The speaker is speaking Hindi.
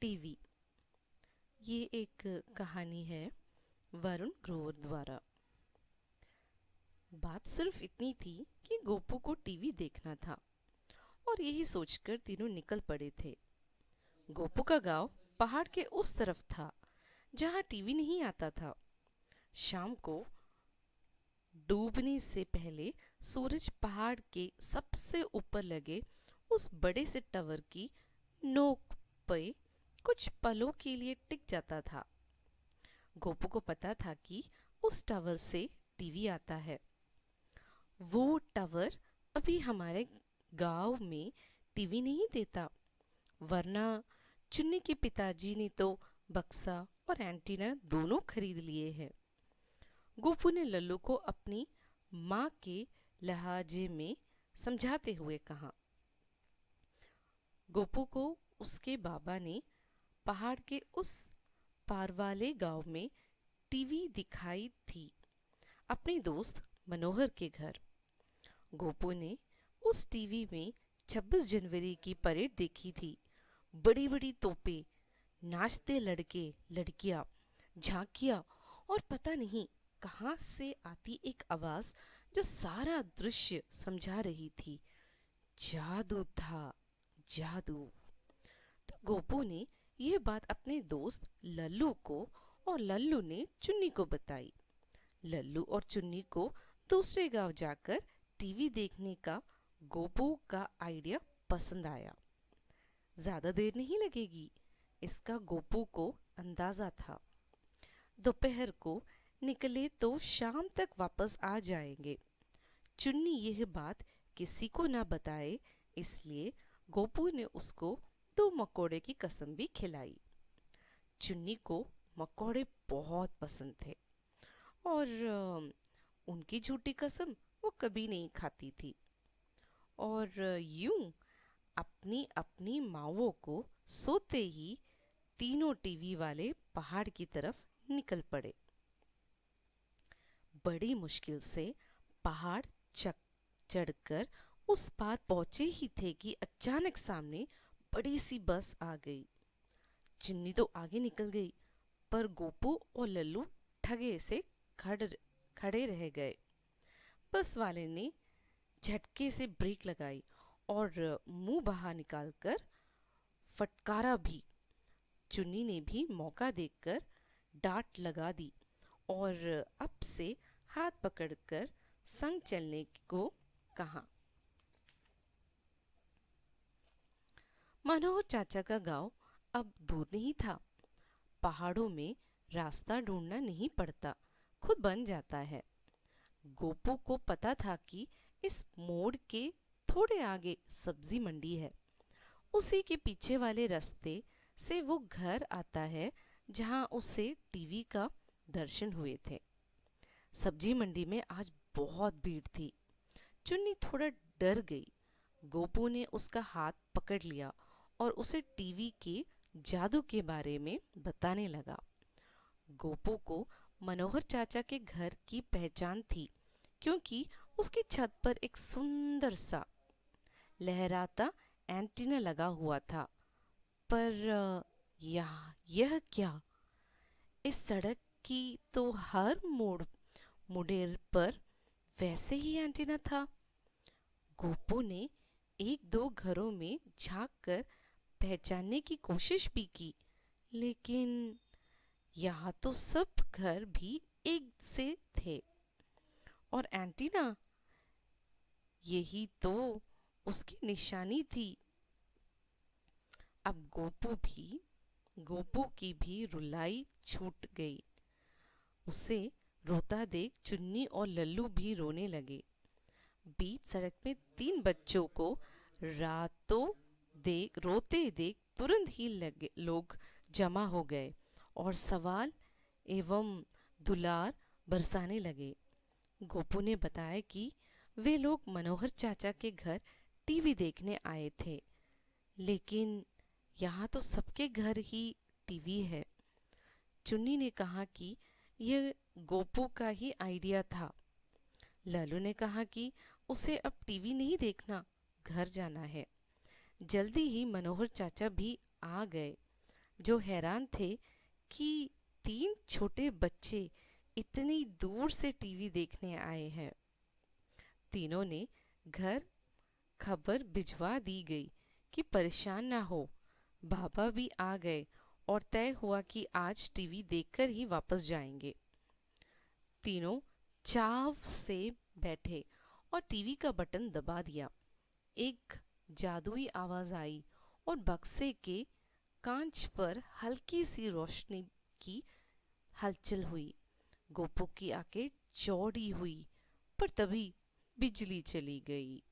टीवी। ये एक कहानी है वरुण ग्रोवर द्वारा। बात सिर्फ इतनी थी कि गोपू को टीवी देखना था और यही सोचकर तीनों निकल पड़े थे। गोपू का गांव पहाड़ के उस तरफ था जहां टीवी नहीं आता था। शाम को डूबने से पहले सूरज पहाड़ के सबसे ऊपर लगे उस बड़े से टावर की नोक पे कुछ पलों के लिए टिक जाता था। गोपू को पता था कि उस टावर से टीवी आता है। वो टावर अभी हमारे गांव में टीवी नहीं देता, वरना चुन्नी के पिताजी ने तो बक्सा और एंटीना दोनों खरीद लिए हैं। गोपू ने लल्लू को अपनी माँ के लहजे में समझाते हुए कहा। गोपू को उसके बाबा ने पहाड़ के उस पार वाले गांव में टीवी दिखाई थी, अपने दोस्त मनोहर के घर। गोपू ने उस टीवी में 26 जनवरी की परेड देखी थी। बड़ी बड़ी तोपें, नाचते लड़के लड़कियां, झांकियां और पता नहीं कहां से आती एक आवाज जो सारा दृश्य समझा रही थी। जादू था, जादू। तो गोपू ने यह बात अपने दोस्त लल्लू को और लल्लू ने चुन्नी को बताई। लल्लू और चुन्नी को दूसरे गांव जाकर टीवी देखने का गोपू का आइडिया पसंद आया। ज्यादा देर नहीं लगेगी, इसका गोपू को अंदाजा था। दोपहर को निकले तो शाम तक वापस आ जाएंगे। चुन्नी यह बात किसी को ना बताए, इसलिए गोपू ने उसको 2 मकोड़े की कसम भी खिलाई। चुन्नी को मकोड़े बहुत पसंद थे और उनकी झूठी कसम वो कभी नहीं खाती थी। और यूं अपनी अपनी माँओं को सोते ही तीनों टीवी वाले पहाड़ की तरफ निकल पड़े। बड़ी मुश्किल से पहाड़ चढ़कर उस पार पहुंचे ही थे कि अचानक सामने बड़ी सी बस आ गई। चिन्नी तो आगे निकल गई, पर गोपू और लल्लू ठगे से खड़े रह गए। बस वाले ने झटके से ब्रेक लगाई और मुंह बाहर निकालकर फटकारा भी। चुन्नी ने भी मौका देखकर डांट लगा दी और अब से हाथ पकड़कर संग चलने को कहा। मनोहर चाचा का गांव अब दूर नहीं था। पहाड़ों में रास्ता ढूंढना नहीं पड़ता, खुद बन जाता है। गोपू को पता था कि इस मोड़ के थोड़े आगे सब्जी मंडी है। उसी के पीछे वाले रास्ते से वो घर आता है जहां उसे टीवी का दर्शन हुए थे। सब्जी मंडी में आज बहुत भीड़ थी। चुन्नी थोड़ा डर गई। गोपू ने उसका हाथ पकड़ लिया और उसे टीवी के जादू के बारे में बताने लगा। गोपू को मनोहर चाचा के घर की पहचान थी, क्योंकि उसकी छत पर एक सुंदर सा लहराता एंटीना लगा हुआ था। पर यह क्या? इस सड़क की तो हर मुड़ेर पर वैसे ही एंटीना था। गोपू ने 1-2 घरों में झांक कर पहचानने की कोशिश भी की, लेकिन यहाँ तो सब घर भी एक से थे और एंटीना, यही तो उसकी निशानी थी। अब गोपू की भी रुलाई छूट गई। उसे रोता देख चुन्नी और लल्लू भी रोने लगे। बीच सड़क में 3 बच्चों को रोते देख तुरंत ही लोग जमा हो गए और सवाल एवं दुलार बरसाने लगे। गोपू ने बताया कि वे लोग मनोहर चाचा के घर टीवी देखने आए थे, लेकिन यहाँ तो सबके घर ही टीवी है। चुन्नी ने कहा कि यह गोपू का ही आइडिया था। लालू ने कहा कि उसे अब टीवी नहीं देखना, घर जाना है। जल्दी ही मनोहर चाचा भी आ गए। जो हैरान थे कि तीन छोटे बच्चे इतनी दूर से टीवी देखने आए हैं। तीनों ने घर खबर भिजवा दी गई कि परेशान ना हो, बाबा भी आ गए और तय हुआ कि आज टीवी देखकर ही वापस जाएंगे। तीनों चाव से बैठे और टीवी का बटन दबा दिया। एक जादुई आवाज आई और बक्से के कांच पर हल्की सी रोशनी की हलचल हुई। गोपू की आंखें चौड़ी हुई, पर तभी बिजली चली गई।